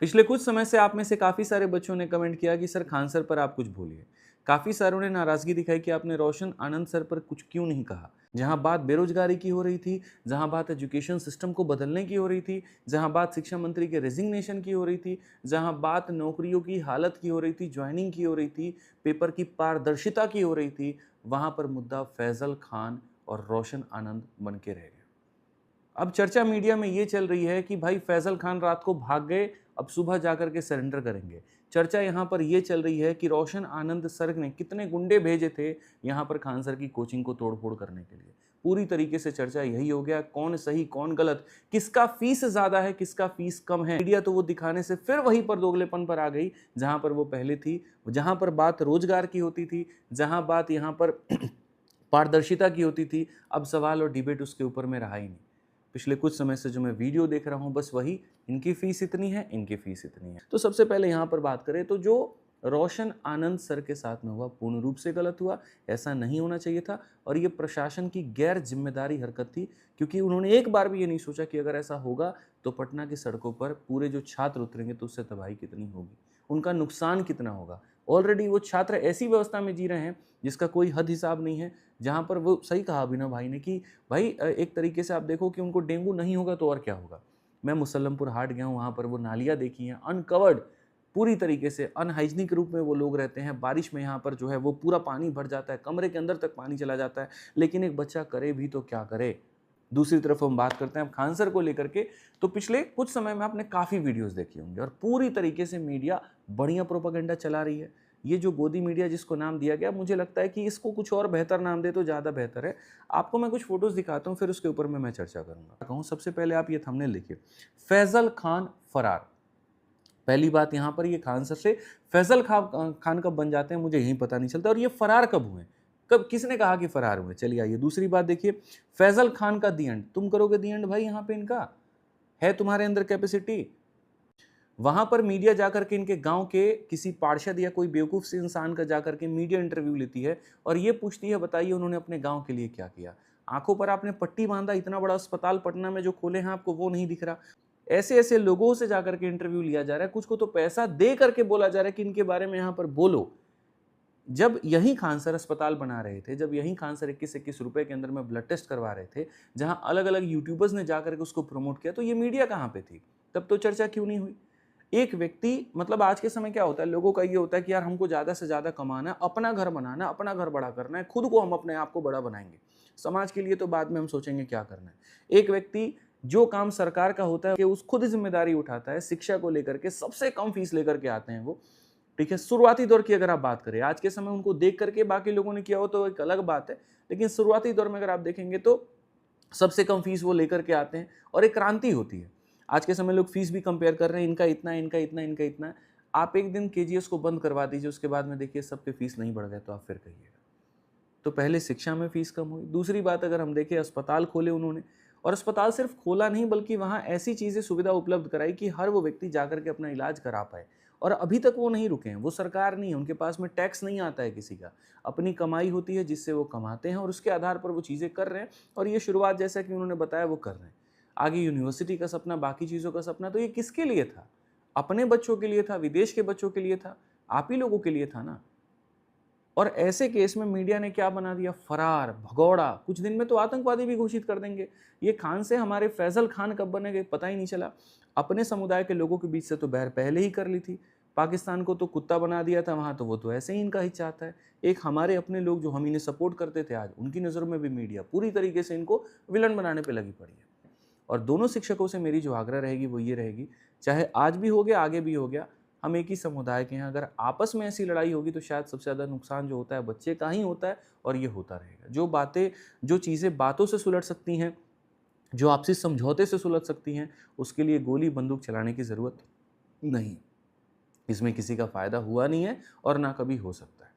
पिछले कुछ समय से आप में से काफ़ी सारे बच्चों ने कमेंट किया कि सर खान सर पर आप कुछ बोलिए। काफ़ी सारों ने नाराज़गी दिखाई कि आपने रोशन आनंद सर पर कुछ क्यों नहीं कहा। जहां बात बेरोजगारी की हो रही थी, जहां बात एजुकेशन सिस्टम को बदलने की हो रही थी, जहां बात शिक्षा मंत्री के रेजिग्नेशन की हो रही थी, जहां बात नौकरियों की हालत की हो रही थी, ज्वाइनिंग की हो रही थी, पेपर की पारदर्शिता की हो रही थी, वहां पर मुद्दा फैजल खान और रोशन आनंद बन के रह गया। अब चर्चा मीडिया में ये चल रही है कि भाई फैजल खान रात को भाग गए, अब सुबह जाकर के सरेंडर करेंगे। चर्चा यहाँ पर ये चल रही है कि रोशन आनंद सर ने कितने गुंडे भेजे थे यहाँ पर खान सर की कोचिंग को तोड़फोड़ करने के लिए। पूरी तरीके से चर्चा यही हो गया, कौन सही कौन गलत, किसका फीस ज्यादा है किसका फीस कम है। मीडिया तो वो दिखाने से फिर वहीं पर दोगलेपन पर आ गई जहां पर वो पहले थी, जहां पर बात रोजगार की होती थी, जहां बात यहाँ पर पारदर्शिता की होती थी। अब सवाल और डिबेट उसके ऊपर में रहा ही नहीं। पिछले कुछ समय से जो मैं वीडियो देख रहा हूं बस वही, इनकी फीस इतनी है, इनकी फीस इतनी है। तो सबसे पहले यहां पर बात करें तो जो रोशन आनंद सर के साथ में हुआ पूर्ण रूप से गलत हुआ, ऐसा नहीं होना चाहिए था और ये प्रशासन की गैर जिम्मेदारी हरकत थी, क्योंकि उन्होंने एक बार भी ये नहीं सोचा कि अगर ऐसा होगा तो पटना की सड़कों पर पूरे जो छात्र उतरेंगे तो उससे तबाही कितनी होगी, उनका नुकसान कितना होगा। ऑलरेडी वो छात्र ऐसी व्यवस्था में जी रहे हैं जिसका कोई हद हिसाब नहीं है, जहां पर वो सही कहा अभिनव भाई ने कि भाई एक तरीके से आप देखो कि उनको डेंगू नहीं होगा तो और क्या होगा। मैं मुसल्लमपुर हाट गया हूँ, वहाँ पर वो नालियाँ देखी हैं अनकवर्ड, पूरी तरीके से अनहाइजीनिक रूप में वो लोग रहते हैं। बारिश में यहाँ पर जो है वो पूरा पानी भर जाता है, कमरे के अंदर तक पानी चला जाता है, लेकिन एक बच्चा करे भी तो क्या करे। दूसरी तरफ हम बात करते हैं अब खान सर को लेकर के, तो पिछले कुछ समय में आपने काफ़ी वीडियोस देखी होंगी और पूरी तरीके से मीडिया बढ़िया प्रोपेगेंडा चला रही है। ये जो गोदी मीडिया जिसको नाम दिया गया, मुझे लगता है कि इसको कुछ और बेहतर नाम दे तो ज़्यादा बेहतर है। आपको मैं कुछ फोटोज दिखाता हूँ, फिर उसके ऊपर में मैं चर्चा करूंगा। कहूँ सबसे पहले आप ये थंबनेल देखिए, फैजल खान फरार। पहली बात यहाँ पर ये खान सर से फैजल खान कब बन जाते हैं मुझे यही पता नहीं चलता, और ये फरार कब हुए, कब किसने कहा कि फरार हुए। चलिए आइए दूसरी बात देखिए, फैजल खान का दी एंड, तुम करोगे दी एंड भाई, यहाँ पे इनका है तुम्हारे अंदर कैपेसिटी। वहां पर मीडिया जाकर के इनके गांव के किसी पार्षद या कोई बेवकूफ से इंसान का जाकर के मीडिया इंटरव्यू लेती है और ये पूछती है बताइए उन्होंने अपने गांव के लिए क्या किया। आंखों पर आपने पट्टी बांधा, इतना बड़ा अस्पताल पटना में जो खोले हैं आपको वो नहीं दिख रहा। ऐसे ऐसे लोगों से जाकर के इंटरव्यू लिया जा रहा है, कुछ को तो पैसा दे करके बोला जा रहा है कि इनके बारे में यहाँ पर बोलो। जब यही खान सर अस्पताल बना रहे थे, जब यही खान सर 21-21 रुपए के अंदर में ब्लड टेस्ट करवा रहे थे, जहां अलग अलग यूट्यूबर्स ने जाकर के उसको प्रमोट किया, तो ये मीडिया कहाँ पे थी, तब तो चर्चा क्यों नहीं हुई। एक व्यक्ति, मतलब आज के समय क्या होता है, लोगों का ये होता है कि यार हमको ज्यादा से ज्यादा कमाना है, अपना घर बनाना, अपना घर बड़ा करना है, खुद को हम अपने आप को बड़ा बनाएंगे, समाज के लिए तो बाद में हम सोचेंगे क्या करना है। एक व्यक्ति जो काम सरकार का होता है कि उस खुद जिम्मेदारी उठाता है, शिक्षा को लेकर के सबसे कम फीस लेकर के आते हैं वो, ठीक है। शुरुआती दौर की अगर आप बात करें, आज के समय उनको देख करके बाकी लोगों ने किया हो तो एक अलग बात है, लेकिन शुरुआती दौर में अगर आप देखेंगे तो सबसे कम फीस वो लेकर के आते हैं और एक क्रांति होती है। आज के समय लोग फीस भी कंपेयर कर रहे हैं, इनका इतना, इनका इतना, इनका इतना। आप एक दिन केजीएस को बंद करवा दीजिए, उसके बाद में देखिए सबके फीस नहीं बढ़ गए तो आप फिर कहिएगा। तो पहले शिक्षा में फीस कम हुई। दूसरी बात अगर हम देखें, अस्पताल खोले उन्होंने, और अस्पताल सिर्फ खोला नहीं बल्कि वहां ऐसी चीजें सुविधा उपलब्ध कराई कि हर वो व्यक्ति जाकर के अपना इलाज करा पाए। और अभी तक वो नहीं रुके हैं, वो सरकार नहीं है, उनके पास में टैक्स नहीं आता है किसी का, अपनी कमाई होती है जिससे वो कमाते हैं और उसके आधार पर वो चीजें कर रहे हैं। और ये शुरुआत जैसा कि उन्होंने बताया वो कर रहे हैं। आगे यूनिवर्सिटी का सपना, बाकी चीजों का सपना, तो ये किसके लिए था? अपने बच्चों के लिए था, विदेश के बच्चों के लिए था, आप ही लोगों के लिए था ना। और ऐसे केस में मीडिया ने क्या बना दिया, फरार, भगौड़ा, कुछ दिन में तो आतंकवादी भी घोषित कर देंगे। ये खान से हमारे फैजल खान कब बनेंगे पता ही नहीं चला। अपने समुदाय के लोगों के बीच से तो बहर पहले ही कर ली थी, पाकिस्तान को तो कुत्ता बना दिया था वहां, तो वो तो ऐसे ही इनका ही चाहता है। एक हमारे अपने लोग जो हम इन्हें सपोर्ट करते थे, आज उनकी नज़रों में भी मीडिया पूरी तरीके से इनको विलन बनाने पर लगी पड़ी है। और दोनों शिक्षकों से मेरी जो आग्रह रहेगी वो ये रहेगी, चाहे आज भी हो गया आगे भी हो गया, हम एक ही समुदाय के हैं, अगर आपस में ऐसी लड़ाई होगी तो शायद सबसे ज़्यादा नुकसान जो होता है बच्चे का ही होता है, और ये होता रहेगा। जो चीज़ें बातों से सुलझ सकती हैं, जो आपसी समझौते से सुलझ सकती हैं, उसके लिए गोली बंदूक चलाने की ज़रूरत नहीं। इसमें किसी का फ़ायदा हुआ नहीं है और ना कभी हो सकता है।